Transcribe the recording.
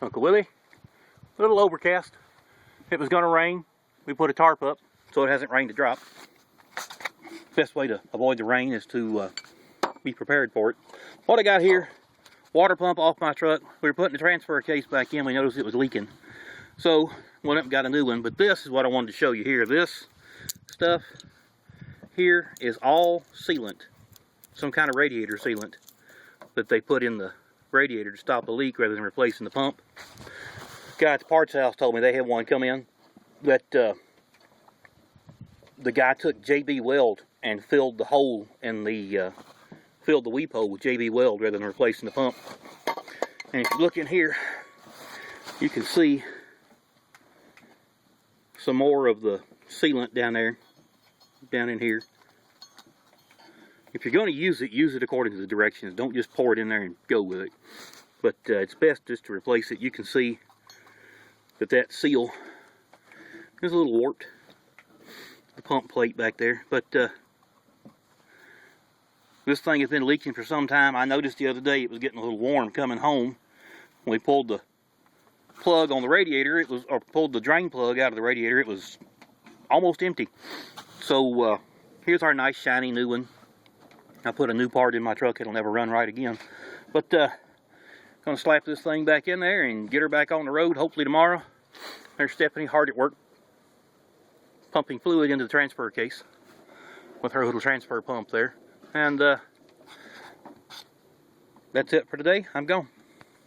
Uncle Willie, a little overcast. It was going to rain. We put a tarp up so it hasn't rained to drop. Best way to avoid the rain is to be prepared for it. What I got here, water pump off my truck. We were putting the transfer case back in. We noticed it was leaking. So went up and got a new one. But this is what I wanted to show you here. This stuff here is all sealant. Some kind of radiator sealant that they put in the radiator to stop the leak rather than replacing the pump. Guy at the parts house told me they had one come in that the guy took JB Weld and filled the hole in the filled the weep hole with JB Weld rather than replacing the pump. And if you look in here, you can see some more of the sealant down there, down in here. If you're going to use it according to the directions. Don't just pour it in there and go with it. But it's best just to replace it. You can see that seal is a little warped. The pump plate back there. But this thing has been leaking for some time. I noticed the other day it was getting a little warm coming home. When we pulled the plug on the radiator, or pulled the drain plug out of the radiator, it was almost empty. So here's our nice shiny new one. I put a new part in my truck. It'll never run right again. But gonna slap this thing back in there and get her back on the road hopefully tomorrow. There's Stephanie hard at work pumping fluid into the transfer case with her little transfer pump there. And that's it for today. I'm gone.